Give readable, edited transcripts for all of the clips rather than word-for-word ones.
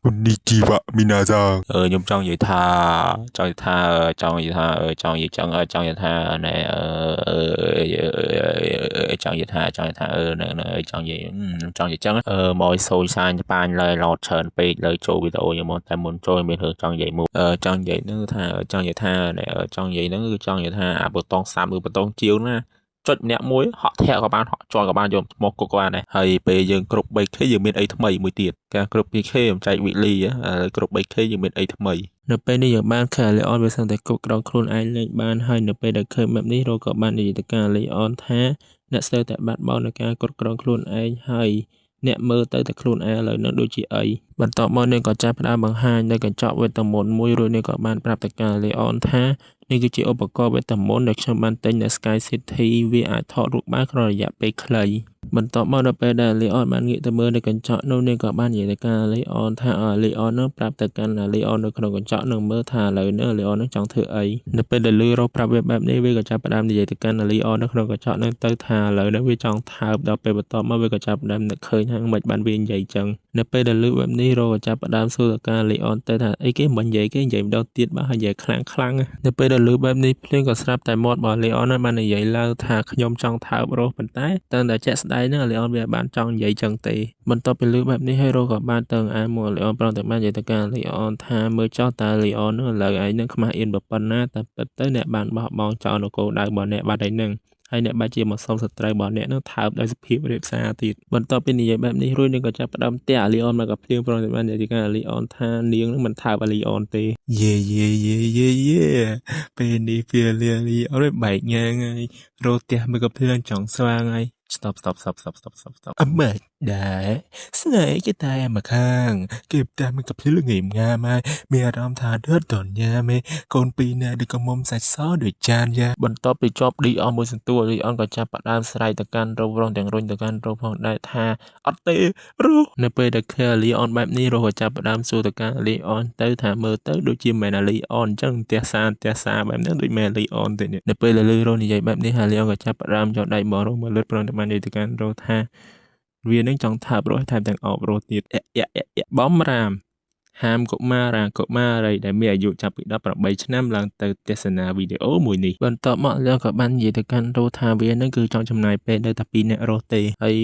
Konnichiwa minasan. ខ្ញុំចង់និយាយថាចង់និយាយថាចង់និយាយថាចង់និយាយចង់និយាយថាណែចង់និយាយថាចង់និយាយថាណែចង់និយាយចង់និយាយចឹងមកសូយសាញប៉ាញលើឡតច្រើនពេកលើចូលវីដេអូខ្ញុំមកតែមុនចូលមានរឿងចង់និយាយមកចង់និយាយនឹងថាចង់និយាយថាណែចង់និយាយនឹងគឺចង់និយាយថាអាប៊ូតុងសាប់ឬប៊ូតុងជាវណាចុចម្នាក់មួយហក់ធាក់ក៏បានហក់ជាន់ក៏បានយកមកគុកក៏បានដែរហើយពេលយើងគ្រប់ 3K យើងមានអីថ្មីមួយទៀតការគ្រប់ 2K ខ្ញុំចែក weekly គ្រប់ 3K យើងមានអីថ្មីនៅពេលនេះយើងបានឃើញ Leon វាសឹងតែគ្រប់គ្រងខ្លួនឯងលេងបានហើយនៅពេលដែលឃើញ map នេះរកក៏បាននិយាយទៅការ Leon ថាអ្នកស្ទើរតែបាត់បង់នៅការគ្រប់គ្រងខ្លួនឯងហើយអ្នកមើលទៅតែខ្លួនឯងឥឡូវនឹងដូចជាអីបន្ទាប់មកនាងក៏ចាប់ផ្ដើមបង្ហាញនៅកញ្ចក់វេទមន្តមួយរួចនាងក៏បានប្រាប់ទៅការ Leon ថានេះគឺជាឧបករណ៍វេទមន្តដែលខ្ញុំបានទិញនៅ Sky City វាអាចថតរូបបានក្នុងរយៈពេលខ្លីបន្ទាប់មកនៅពេលដែល Leon បានងាកទៅមើលនៅកញ្ចក់នោះនាងក៏បាននិយាយទៅការ Leon ថាLeon នឹងប្រាប់ទៅកាន់ Leon នៅក្នុងកញ្ចក់នឹងមើលថាឥឡូវនេះ Leon នឹងចង់ធ្វើអីនៅពេលដែលលឺរកប្រាប់វាបែបនេះវាក៏ចាប់ផ្ដើមនិយាយទៅកាន់ Leon នៅក្នុងកញ្ចក់នឹងទៅថាឥឡូវនេះវាចង់ថើបដល់ពេលបន្ទាប់មកវាក៏ចាប់ផ្ដើមនឹកឃើញថាមិនបានវានិយាយចឹងនៅពេលដែលលឺបែបនេះរកក៏ចាប់ផ្ដើមសួរទៅការ Leon ទៅថាអីគេមិននិយាយគេនិយាយម្ដងទៀតបាទហើយនិយាយខ្លាំងនៅពេលដែលលឺបែបនេះភ្លៀងក៏ស្រាប់តែមាត់របស់ Leon នឹងបាននិយាយឡើងថាខ្ញុំចង់ថើបរស់ប៉ុន្តែតែជាក់ស្ដែងនឹង Leon វាបានចង់និយាយចឹងទេបន្ទាប់ពីលឺបែបនេះហើយរកក៏បានទៅអាមក Leon ប្រងតែបាននិយាយទៅការ Leon ថាមើលចោះតើ Leon នឹងឥឡូវឯងនឹងខ្មាស់អៀនប៉ុណ្ណាតែពិតទៅអ្នកបានបោះបង់ចោលនគរដៅរបស់អ្នកបាត់ហើយនឹងហើយអ្នកបាច់ជាមកសុំសត្រូវរបស់អ្នកនឹងថើបដោយសភាពរៀបសារទៀតបន្ទាប់ពីនិយាយបែបនេះរួចនឹងក៏ចាប់ផ្ដើមទះ Leon មកក៏ភ្លៀងប្រងតែបាននិយាយទៅការ Leon ថានាងនឹងមិនថើប Leon ទេយេពេលនេះវាLeon បែកញ៉ាងហើយរត់ទះមកក៏ភ្លៀងចង់ស្វាងហើយ stop អមដែរស្នេហ៍គេតែមកខាងគេតែមិនក៏ភ្លឺងេមងាមហើយមានអារម្មណ៍ថាដឺតតញ៉ាមេកូនពីរនាក់ដូចក៏មុំសាច់សដូចចានយ៉ាបន្ទាប់ពីជាប់ឌីអស់មួយសន្ទួលីអនក៏ចាប់ផ្ដើមស្រែកទៅកាន់រោវរងទាំងរុញទៅកាន់រោផងដែរថាអត់ទេរោនៅពេលដែលឃើញលីអនបែបនេះរោក៏ចាប់ផ្ដើមសួរទៅកាន់លីអនទៅថាមើលទៅដូចជាមែនលីអនអញ្ចឹងផ្ទះសាបែបហ្នឹងដូចមែនលីអនទេនៅពេលដែលលីរោនិយាយបែបនេះហើយលីអនក៏ចាប់ផ្ដើមយកដៃមករោមកលឿនប្រងតែបាននិយាយទៅកាន់រោថាវានឹងចង់ថាបរោះថែមទាំងអបរោទៀតបំរាមហាមកុមារីដែលមានអាយុចាប់ពី18ឆ្នាំឡើងទៅទស្សនាវីដេអូមួយនេះបន្ទាប់មកលោកក៏បាននិយាយទៅកាន់រោថាវានឹងគឺចង់ចំណាយពេលនៅតែ2នាក់រស់ទេហើយ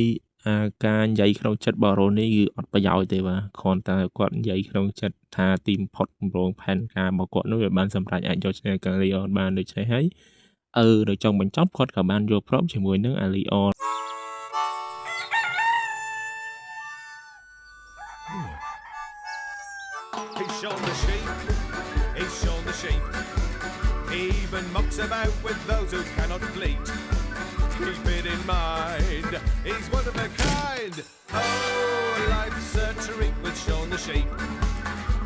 ការនិយាយក្នុងចិត្តបរោនេះគឺអត់ប្រយោជន៍ទេបាទគ្រាន់តែគាត់និយាយក្នុងចិត្តថាទីបំផុតគម្រោងផែនការរបស់គាត់នោះវាបានសម្រេចអាចយកឈ្នះការីអនបានដូច្នេះហើយនៅចុងបញ្ចប់គាត់ក៏បានយល់ព្រមជាមួយនឹងអាលីអនHe's shown the sheep, he's shown the sheep. He even mucks about with those who cannot bleat. Keep it in mind, he's one of a kind. Oh, life's a treat with Shaun the sheep.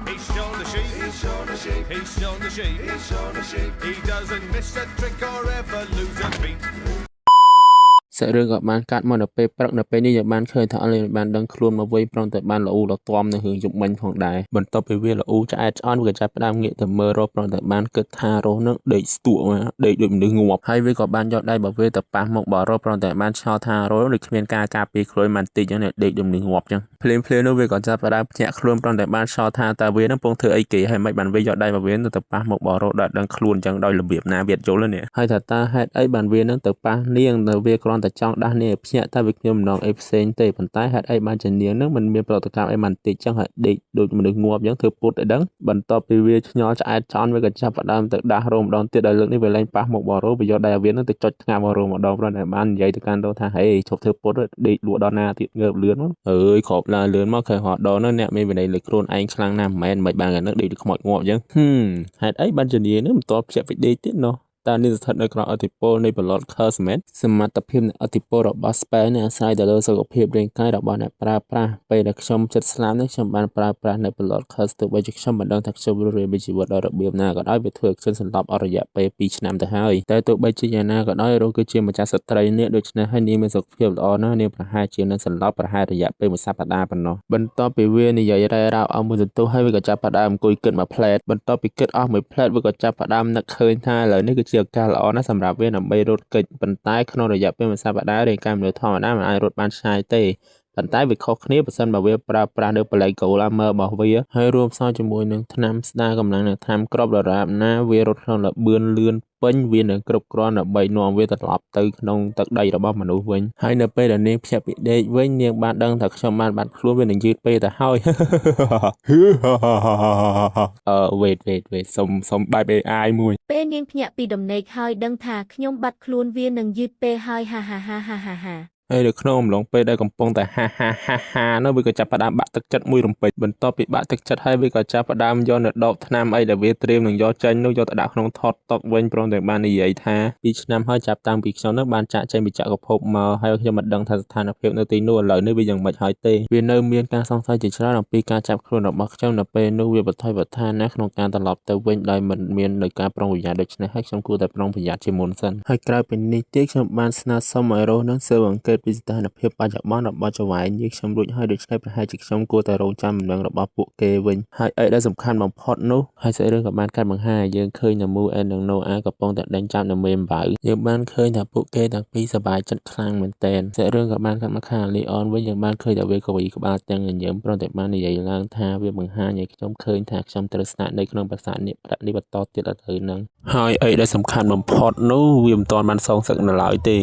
He's shown the sheep, he's shown the sheep, he's shown the sheep, he's shown the sheep. He doesn't miss a trick or ever lose a beat. សាច់រឿងក៏បានកាត់មកនៅពេលព្រឹកនៅពេលនេះយើងបានឃើញថាអលីបានដឹងខ្លួនមកវិញប្រងតែបានល្អូដ៏ទាំនៅរឿងយប់មិញផងដែរបន្ទាប់ពីវាល្អូឆ្អែតឆ្អន់វាក៏ចាប់ផ្ដើមងាកទៅមើលរស់ប្រងតែបានគិតថារស់នឹងដេកស្ទួកមកដេកដូចមនុស្សងាប់ហើយវាក៏បានយកដៃរបស់វាទៅប៉ះមុខរបស់រស់ប្រងតែបានឆ្ងល់ថារស់ដូចគ្មានការការពារខ្លួនមិនតិចចឹងដេកដូចមនុស្សងាប់ចឹងភ្លាមនោះវាក៏ចាប់ផ្ដើមភ្ញាក់ខ្លួនប្រងតែបានឆ្ងល់ថាតើវានឹងពងធ្វើអីគេហើយមិនបានវាយកដៃរបស់វាទៅប៉ះមុខរបស់រស់ដល់ដឹងខ្លួនចឹងដោយរបៀបណាវាយល់នេះហើយថាតើហេតុអីបានវានឹងទៅប៉ះនាងនៅវាគ្រាន់តែចង់ដាស់នាងភ្ញាក់តែវាគ្មានបំណងអីផ្សេងទេប៉ុន្តែហេតុអីបានជានាងនឹងមិនមានប្រតិកម្មអីមិនតិចចឹងហើយដេកដូចមនុស្សងាប់ចឹងធ្វើពុតឲ្យដឹងបន្ទាប់ពីវាឆ្ងល់ឆ្អែតឆ្អន់វាក៏ចាប់ផ្ដើមទៅដាស់រោម្ដងទៀតដល់លើកនេះវាលែងប៉ះមុខបរោវាយកដៃវានឹងទៅចុចថ្ងាមបរោម្ដងព្រោះតែបាននិយាយទៅកាន់រោថាហេឈប់ធ្វើពុតដេកលក់ដល់ណាទៀតងើបលឿនមកអើយគ្របឡើងលឿនមកឃើញហត់ដល់នោះអ្នកមានវិន័យលើខ្លួនឯងខ្លាំងណាស់មិនមែនបានកាលនោះដេកខ្មោចងាប់ចឹងហេតុអីបានជានាងនឹងមិនតបភ្ជាប់វិដេកទៀតណោះតើនេះស្ថិតនៅក្នុងអធិពលនៃប្លត់ Cosmet សមត្ថភាពនៃអធិពលរបស់ Spell នេះអាស្រ័យទៅលើសុខភាពរាងកាយរបស់អ្នកប្រើប្រាស់ពេលដែលខ្ញុំចិត្តស្លាប់នេះខ្ញុំបានប្រើប្រាស់នៅប្លត់ Cos ទោះបីជាខ្ញុំមិនដឹងថាខ្ញុំរស់រានមានជីវិតដោយរបៀបណាក៏ដោយវាធ្វើឲ្យខ្ញុំសន្លប់អស់រយៈពេល2ឆ្នាំទៅហើយតែទោះបីជាយ៉ាងណាក៏ដោយរស់គឺជាម្ចាស់ស្ត្រីនេះដូច្នេះហើយនាងមានសុខភាពល្អណាស់នាងប្រហែលជានឹងសន្លប់ប្រហែលរយៈពេល1សប្តាហ៍ប៉ុណ្ណោះបន្ទាប់ពីវានិយាយរ៉ែរ៉ាវអស់មួយសន្ទុះហើយវាក៏ចាប់ផ្ដើមអង្គុយគិតមួយផ្លែតបន្ទាប់ពីគិតអស់មួយផ្លែតវាក៏ចាប់ផ្ដើមនឹកឃើញថាឥឡូវនេះគឺជាឱកាសល្អណាស់សម្រាប់វាដើម្បីរត់គេចប៉ុន្តែក្នុងរយៈពេល1សប្តាហ៍រាងកាយមនុស្សធម្មតាមិនអាចរត់បានឆ្ងាយទេ ប៉ុន្តែវាខុសគ្នាបើសិនបើវាប្រើប្រាស់នៅបលែក Gold Armor របស់វាហើយរួមផ្សំជាមួយនឹងថ្នាំស្ដារកម្លាំងនិងថ្នាំគ្រាប់ដរាបណាវារត់ក្នុងល្បឿនលឿនពេញវានឹងគ្រប់គ្រាន់ដើម្បីនាំវាត្រឡប់ទៅក្នុងទឹកដីរបស់មនុស្សវិញហើយនៅពេលដែលនាងភ្ញាក់ពីដេកវិញនាងបានដឹងថាខ្ញុំបានបាត់ខ្លួនវានឹងយឺតពេកទៅហើយ wait សុំបែប AI មួយ ពេលនាងភ្ញាក់ពីដំណេកហើយដឹងថាខ្ញុំបាត់ខ្លួនវានឹងយឺតពេលហើយហាហាហាហាហាហា ហើយនៅក្នុងអំឡុងពេលដែលកំពុងតែហានោះវាក៏ចាប់ផ្ដើមបាក់ទឹកចិត្តមួយរំពេចបន្ទាប់ពីបាក់ទឹកចិត្តហើយវាក៏ចាប់ផ្ដើមយកនៅដបថ្នាំអីដែលវាត្រៀមនឹងយកចេញនោះយកទៅដាក់ក្នុងថតតុកវិញព្រមទាំងបាននិយាយថា2ឆ្នាំហើយចាប់តាំងពីខ្ញុំនោះបានចាក់ចេញពីចក្រភពមកហើយខ្ញុំមិនដឹងថាស្ថានភាពនៅទីនោះឥឡូវនេះវាយ៉ាងម៉េចហើយទេវានៅមានការសង្ស័យជាច្រើនអំពីការចាប់ខ្លួនរបស់ខ្ញុំនៅពេលនោះវាបន្ថយបន្ថានណាស់ក្នុងការត្រឡប់ទៅវិញដោយមិនមាននៅការប្រុងប្រយ័ត្នដូច្នេះហើយខ្ញុំគួរតែប្រុងប្រយ័ត្នជាមុនសិនហើយក្រៅពីនេះទៀតខ្ញុំបានស្នើសុំឲ្យរស់នឹងស៊ើបអង្កេតពីស្ថានភាពបច្ចុប្បន្នរបស់ចៅហ្វាយនេះខ្ញុំរួចហើយដូច្នេះប្រហែលជាខ្ញុំគួរតែរងចាំដំណឹងរបស់ពួកគេវិញហើយអីដែលសំខាន់បំផុតនោះហើយសាច់រឿងក៏បានកាត់បង្ហាញយើងឃើញនៅ Mu and និង Noah កំពុងតែដេញចាប់នៅមេអំបៅយើងបានឃើញថាពួកគេទាំងពីរសប្បាយចិត្តខ្លាំងមែនទែនសាច់រឿងក៏បានកាត់មកខាង Leon វិញយើងបានឃើញថាវាក៏វិក្បាលទាំងញញឹមព្រមទាំងបាននិយាយឡើងថាវាបង្ហាញឲ្យខ្ញុំឃើញថាខ្ញុំត្រូវស្នាក់នៅក្នុងប្រាសាទនេះបន្តទៀតដល់ទៅនឹងហើយអីដែលសំខាន់បំផុតនោះវាមិនទាន់បានសងសឹកនៅឡើយទេ